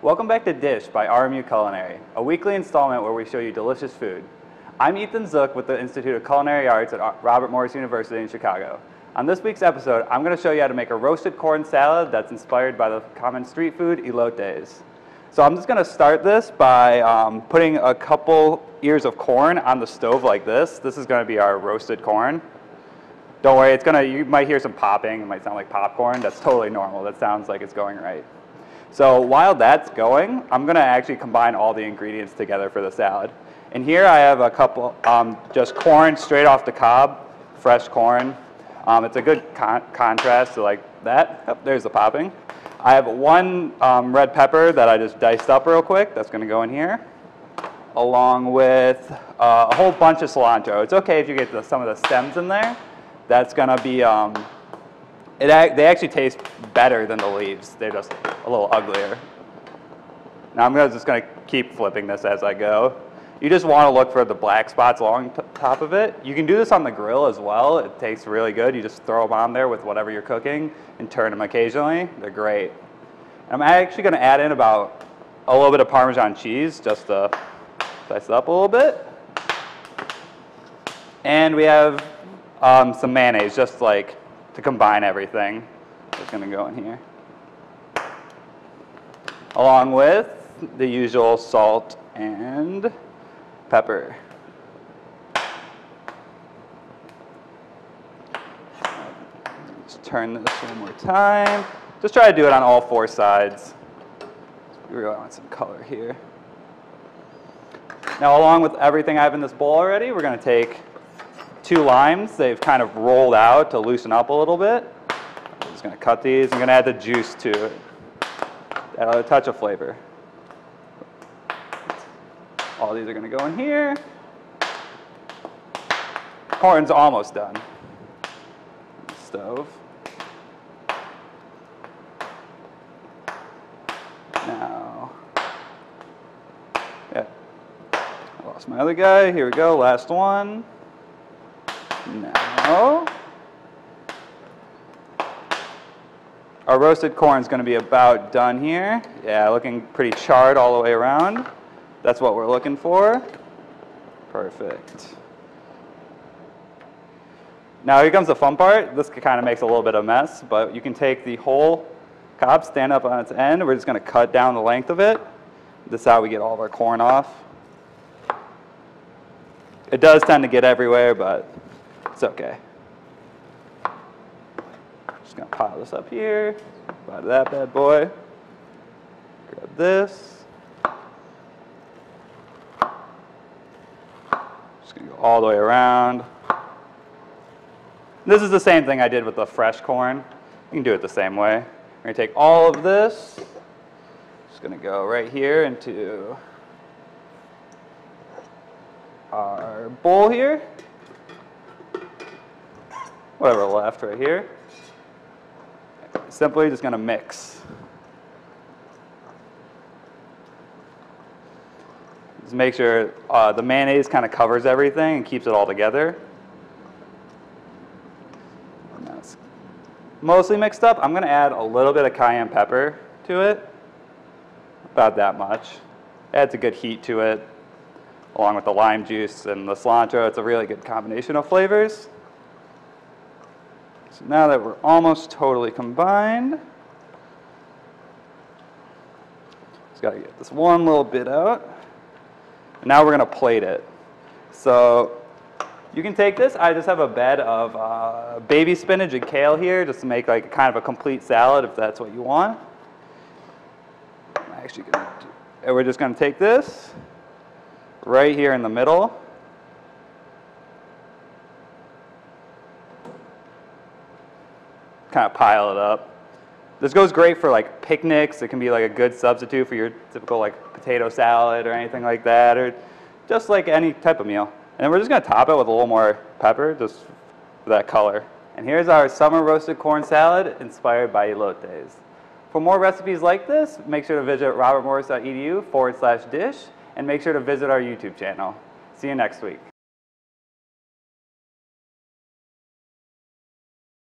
Welcome back to Dish by RMU Culinary, a weekly installment where we show you delicious food. I'm Ethan Zook with the Institute of Culinary Arts at Robert Morris University in Chicago. On this week's episode, I'm going to show you how to make a roasted corn salad that's inspired by the common street food, elotes. So I'm just going to start this by putting a couple ears of corn on the stove like this. This is going to be our roasted corn. Don't worry, you might hear some popping. It might sound like popcorn. That's totally normal. That sounds like it's going right. So while that's going, I'm going to actually combine all the ingredients together for the salad. And here I have a couple, just corn straight off the cob, fresh corn. It's a good contrast to like that. Oh, there's the popping. I have one red pepper that I just diced up real quick. That's going to go in here, along with a whole bunch of cilantro. It's okay if you get some of the stems in there. That's going to be, they actually taste better than the leaves. They're just a little uglier. Now I'm just going to keep flipping this as I go. You just want to look for the black spots along top of it. You can do this on the grill as well. It tastes really good. You just throw them on there with whatever you're cooking and turn them occasionally. They're great. I'm actually going to add in about a little bit of Parmesan cheese just to spice it up a little bit. And we have some mayonnaise just like to combine everything. It's going to go in here. Along with the usual salt and pepper. Just turn this one more time. Just try to do it on all four sides. We really want some color here. Now, along with everything I have in this bowl already, we're going to take 2 limes. They've kind of rolled out to loosen up a little bit. I'm just going to cut these. I'm going to add the juice to it. Add a touch of flavor. All these are going to go in here. Corn's almost done. Stove. Now, yeah, I lost my other guy. Here we go, last one. Now, our roasted corn is going to be about done here. Yeah, looking pretty charred all the way around. That's what we're looking for. Perfect. Now here comes the fun part. This kind of makes a little bit of a mess, but you can take the whole cob, stand up on its end. We're just going to cut down the length of it. This is how we get all of our corn off. It does tend to get everywhere, but it's okay. Just going to pile this up here. Pile that bad boy. Grab this. Just going to go all the way around. This is the same thing I did with the fresh corn. You can do it the same way. We're going to take all of this. Just going to go right here into our bowl here. Whatever left right here. Simply just going to mix. Just make sure the mayonnaise kind of covers everything and keeps it all together. And that's mostly mixed up. I'm going to add a little bit of cayenne pepper to it. About that much. Adds a good heat to it, along with the lime juice and the cilantro. It's a really good combination of flavors. So now that we're almost totally combined, just got to get this one little bit out. And now we're going to plate it. So you can take this. I just have a bed of baby spinach and kale here just to make like kind of a complete salad if that's what you want. I'm actually going to do, and we're just going to take this right here in the middle. Kind of pile it up. This goes great for like picnics. It can be like a good substitute for your typical like potato salad or anything like that, or just like any type of meal. And then we're just going to top it with a little more pepper, just for that color. And here's our summer roasted corn salad inspired by elotes. For more recipes like this, make sure to visit robertmorris.edu/dish and make sure to visit our YouTube channel. See you next week.